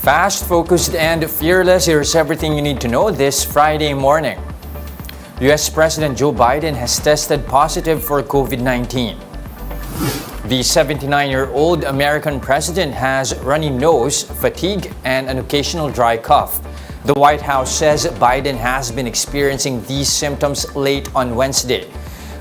Fast, focused, and fearless. Here's everything you need to know this Friday morning. U.S. President Joe Biden has tested positive for COVID-19. The 79-year-old American president has runny nose, fatigue, and an occasional dry cough. The White House says Biden has been experiencing these symptoms late on Wednesday.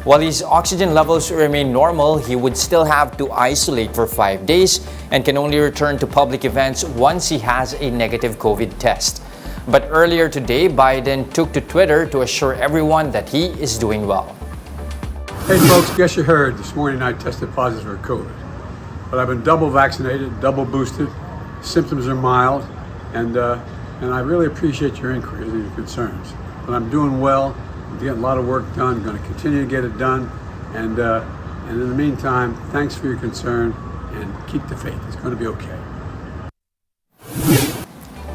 While his oxygen levels remain normal, he would still have to isolate for 5 days and can only return to public events once he has a negative COVID test. But earlier today, Biden took to Twitter to assure everyone that he is doing well. Hey folks, guess you heard this morning I tested positive for COVID. But I've been double vaccinated, double boosted, symptoms are mild, and I really appreciate your inquiries and your concerns. But I'm doing well. I'm getting a lot of work done. I'm going to continue to get it done. And in the meantime, thanks for your concern and keep the faith. It's going to be okay.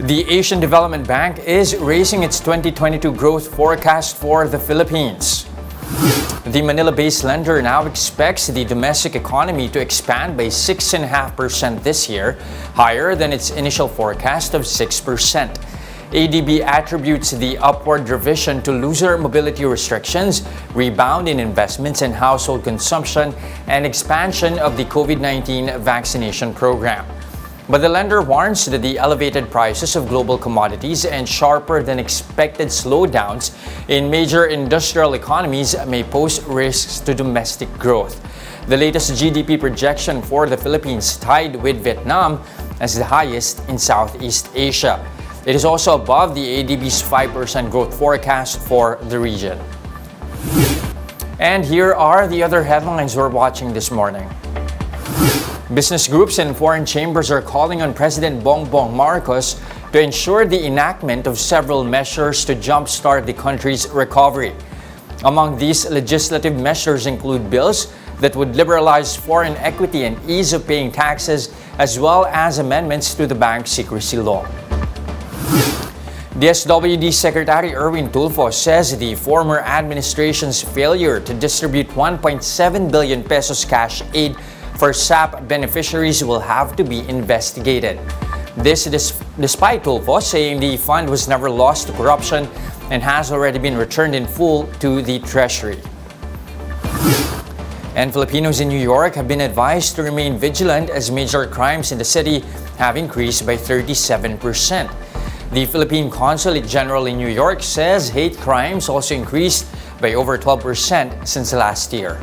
The Asian Development Bank is raising its 2022 growth forecast for the Philippines. The Manila-based lender now expects the domestic economy to expand by 6.5% this year, higher than its initial forecast of 6%. ADB attributes the upward revision to looser mobility restrictions, rebound in investments and household consumption, and expansion of the COVID-19 vaccination program. But the lender warns that the elevated prices of global commodities and sharper than expected slowdowns in major industrial economies may pose risks to domestic growth. The latest GDP projection for the Philippines tied with Vietnam as the highest in Southeast Asia. It is also above the ADB's 5% growth forecast for the region. And here are the other headlines we're watching this morning. Business groups and foreign chambers are calling on President Bongbong Marcos to ensure the enactment of several measures to jumpstart the country's recovery. Among these legislative measures include bills that would liberalize foreign equity and ease of paying taxes, as well as amendments to the bank secrecy law. DSWD Secretary Erwin Tulfo says the former administration's failure to distribute 1.7 billion pesos cash aid for SAP beneficiaries will have to be investigated. This despite Tulfo saying the fund was never lost to corruption and has already been returned in full to the Treasury. And Filipinos in New York have been advised to remain vigilant as major crimes in the city have increased by 37%. The Philippine Consulate General in New York says hate crimes also increased by over 12% since last year.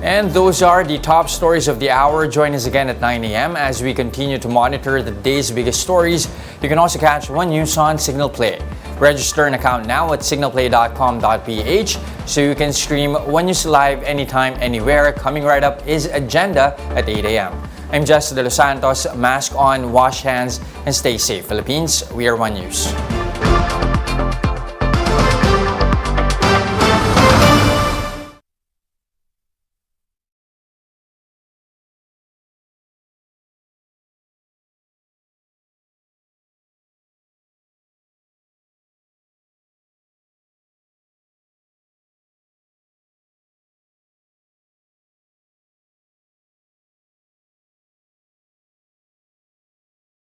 And those are the top stories of the hour. Join us again at 9 a.m. as we continue to monitor the day's biggest stories. You can also catch One News on Signal Play. Register an account now at signalplay.com.ph so you can stream One News live anytime, anywhere. Coming right up is Agenda at 8 a.m. I'm Jess De Los Santos. Mask on, wash hands, and stay safe. Philippines, we are One News.